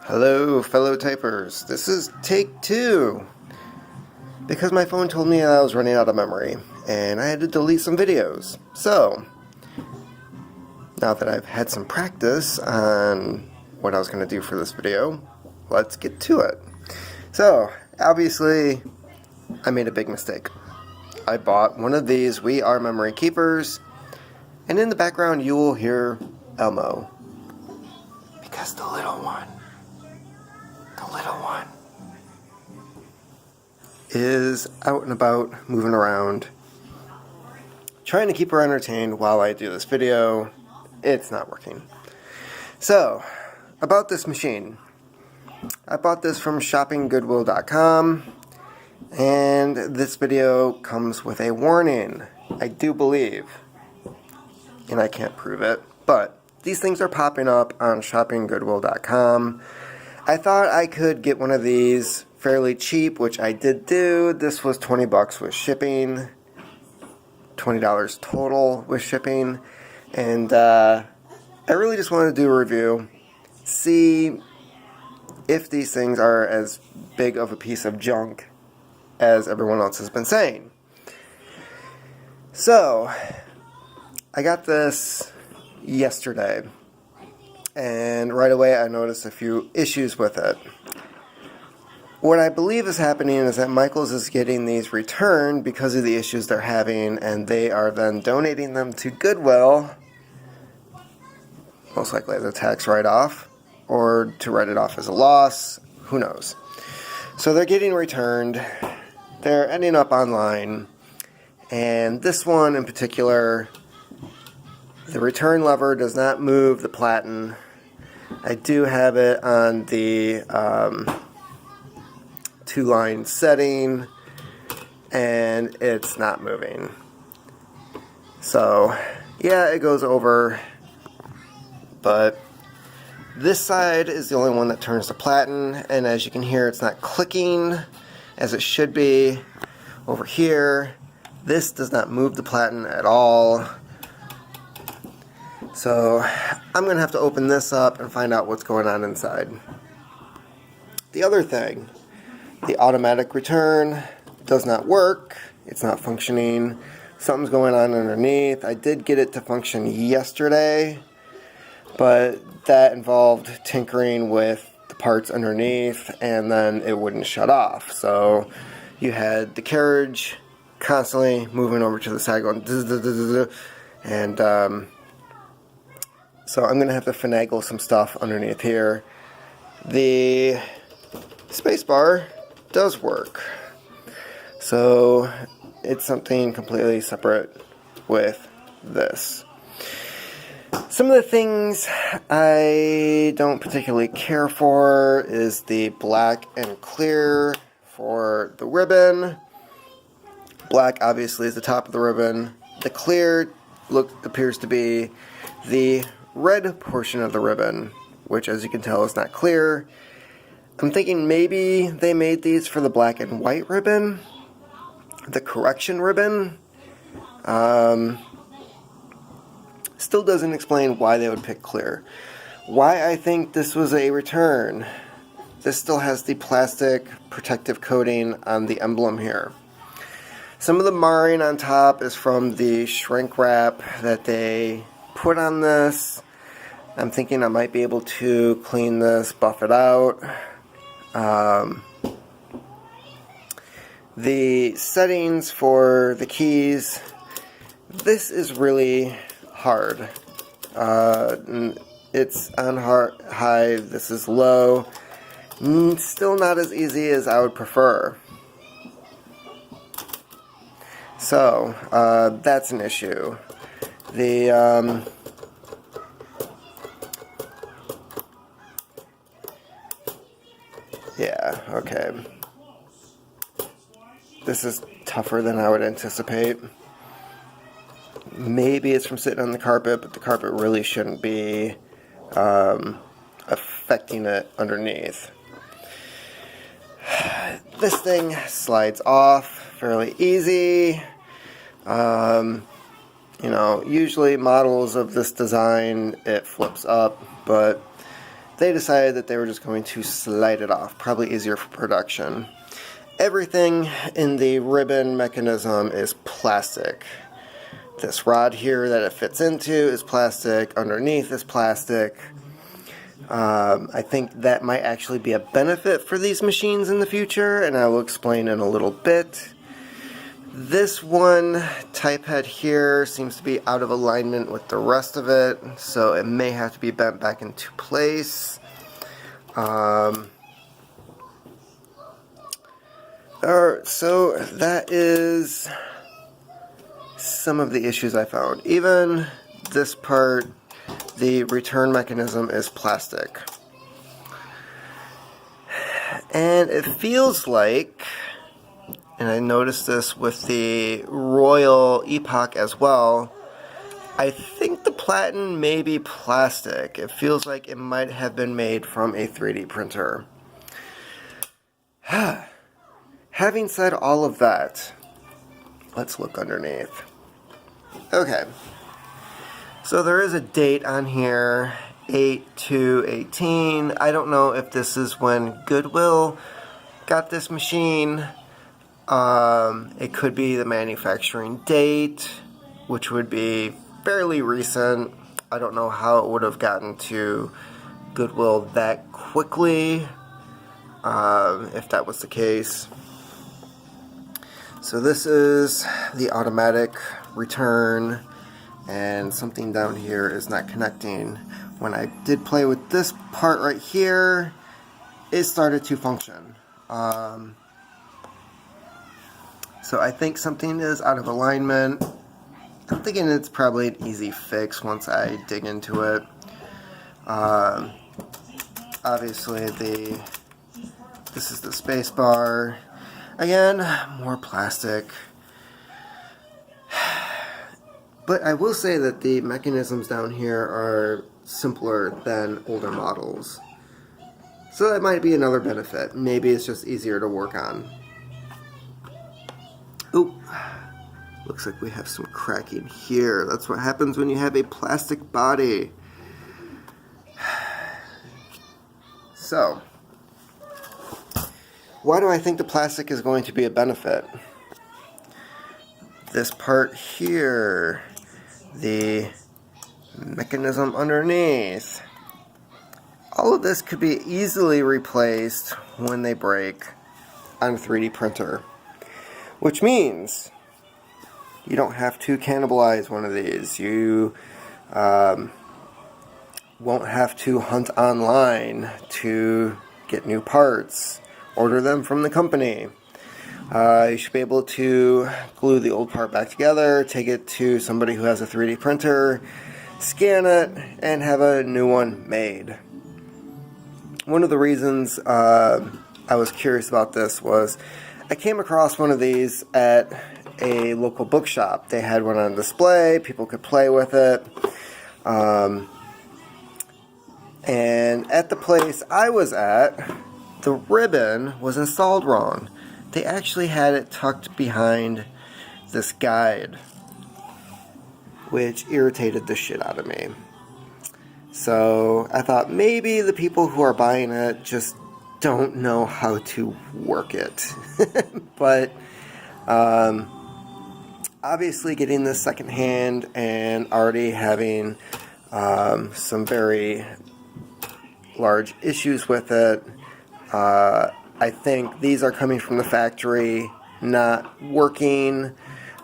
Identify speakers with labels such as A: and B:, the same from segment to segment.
A: Hello, fellow typers. This is take 2. Because my phone told me I was running out of memory, and I had to delete some videos. So, now that I've had some practice on what I was going to do for this video, let's get to it. So, obviously, I made a big mistake. I bought one of these We Are Memory Keepers, and in the background you will hear Elmo. Because the little one is out and about, moving around, trying to keep her entertained while I do this video. It's not working. So, about this machine. I bought this from shoppinggoodwill.com, and this video comes with a warning, I do believe, and I can't prove it, but these things are popping up on shoppinggoodwill.com. I thought I could get one of these fairly cheap, which I did do. This was $20 with shipping, $20 total with shipping, and I really just wanted to do a review, see if these things are as big of a piece of junk as everyone else has been saying. So, I got this yesterday, and right away I noticed a few issues with it. What I believe is happening is that Michaels is getting these returned because of the issues they're having, and they are then donating them to Goodwill, most likely as a tax write-off, or to write it off as a loss, who knows. So they're getting returned, they're ending up online, and this one in particular, the return lever does not move the platen. I do have it on the 2-line setting, and it's not moving. So, yeah, it goes over, but this side is the only one that turns the platen, and as you can hear, it's not clicking as it should be. Over here, this does not move the platen at all. So I'm going to have to open this up and find out what's going on inside. The other thing, the automatic return does not work. It's not functioning. Something's going on underneath. I did get it to function yesterday, but that involved tinkering with the parts underneath, and then it wouldn't shut off. So you had the carriage constantly moving over to the side going and so I'm going to have to finagle some stuff underneath here. The spacebar does work. So it's something completely separate with this. Some of the things I don't particularly care for is the black and clear for the ribbon. Black obviously is the top of the ribbon. The clear appears to be the red portion of the ribbon, which as you can tell is not clear. I'm thinking maybe they made these for the black and white ribbon, the correction ribbon. Still doesn't explain why they would pick clear. Why I think this was a return. This still has the plastic protective coating on the emblem here. Some of the marring on top is from the shrink wrap that they put on this. I'm thinking I might be able to clean this, buff it out. The settings for the keys, this is really hard. It's on high, this is low. Still not as easy as I would prefer. So, that's an issue. The yeah, okay. This is tougher than I would anticipate. Maybe it's from sitting on the carpet, but the carpet really shouldn't be affecting it underneath. This thing slides off fairly easy. You know, usually models of this design, it flips up, but they decided that they were just going to slide it off, probably easier for production. Everything in the ribbon mechanism is plastic. This rod here that it fits into is plastic, underneath is plastic. I think that might actually be a benefit for these machines in the future, and I will explain in a little bit. This one type head here seems to be out of alignment with the rest of it, so it may have to be bent back into place. So that is some of the issues I found. Even this part, the return mechanism is plastic. And it feels like, and I noticed this with the Royal Epoch as well, I think the platen may be plastic. It feels like it might have been made from a 3D printer. Having said all of that, let's look underneath. Okay, so there is a date on here, 8/2/18. I don't know if this is when Goodwill got this machine. It could be the manufacturing date, which would be fairly recent. I don't know how it would have gotten to Goodwill that quickly, if that was the case. So this is the automatic return, and something down here is not connecting. When I did play with this part right here, it started to function. So I think something is out of alignment. I'm thinking it's probably an easy fix once I dig into it. Obviously this is the space bar. Again, more plastic. But I will say that the mechanisms down here are simpler than older models. So that might be another benefit. Maybe it's just easier to work on. Oh, looks like we have some cracking here. That's what happens when you have a plastic body. So, why do I think the plastic is going to be a benefit? This part here, the mechanism underneath, all of this could be easily replaced when they break on a 3D printer, which means you don't have to cannibalize one of these. You won't have to hunt online to get new parts. Order them from the company. You should be able to glue the old part back together, take it to somebody who has a 3D printer, scan it, and have a new one made. One of the reasons I was curious about this was I came across one of these at a local bookshop. They had one on display, people could play with it. And at the place I was at, the ribbon was installed wrong. They actually had it tucked behind this guide, which irritated the shit out of me. So I thought maybe the people who are buying it just don't know how to work it. But obviously getting this secondhand and already having some very large issues with it, I think these are coming from the factory, not working.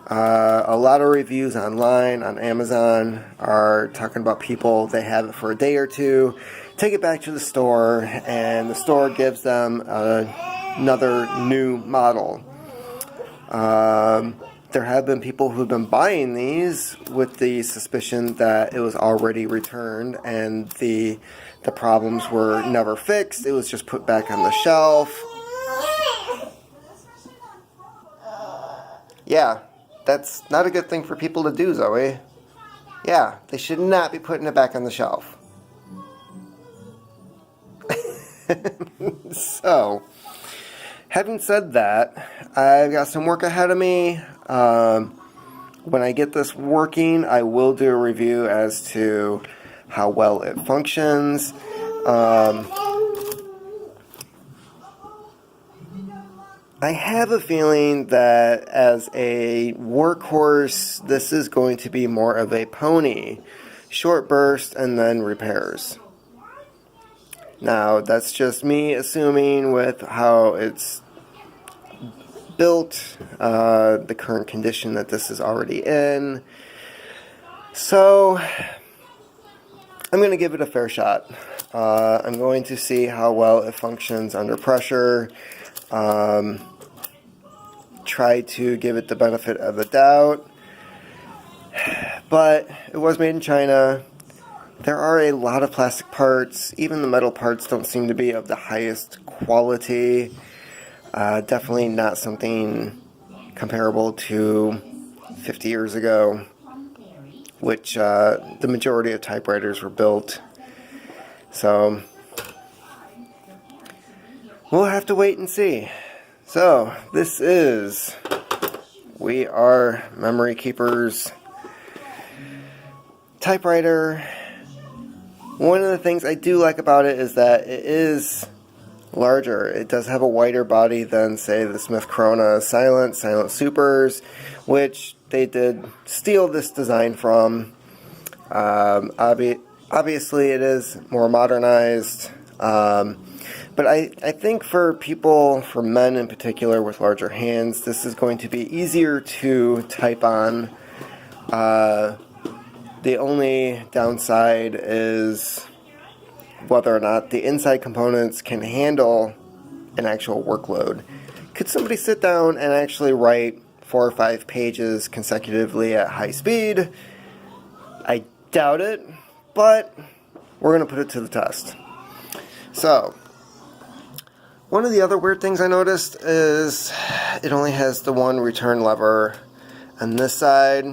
A: A lot of reviews online on Amazon are talking about people, they have it for a day or two, take it back to the store, and the store gives them another new model. There have been people who've been buying these with the suspicion that it was already returned and the problems were never fixed. It was just put back on the shelf. Yeah, that's not a good thing for people to do, Zoe. Yeah, they should not be putting it back on the shelf. So, having said that, I've got some work ahead of me. When I get this working, I will do a review as to how well it functions. I have a feeling that as a workhorse, this is going to be more of a pony. Short burst and then repairs. Now, that's just me assuming with how it's built, the current condition that this is already in. So, I'm going to give it a fair shot. I'm going to see how well it functions under pressure. Try to give it the benefit of the doubt. But it was made in China. There are a lot of plastic parts. Even the metal parts don't seem to be of the highest quality. Definitely not something comparable to 50 years ago, which the majority of typewriters were built. So, we'll have to wait and see. So, this is We Are Memory Keepers typewriter. One of the things I do like about it is that it is larger. It does have a wider body than, say, the Smith Corona Silent Supers, which they did steal this design from. Obviously, it is more modernized. But I think for people, for men in particular with larger hands, this is going to be easier to type on. The only downside is whether or not the inside components can handle an actual workload. Could somebody sit down and actually write 4 or 5 pages consecutively at high speed? I doubt it, but we're going to put it to the test. So, one of the other weird things I noticed is it only has the one return lever on this side,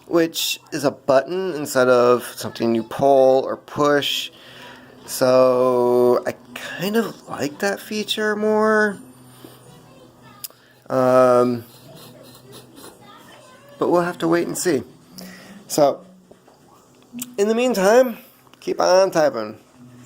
A: which is a button instead of something you pull or push. So I kind of like that feature more. But we'll have to wait and see. So, in the meantime, keep on typing.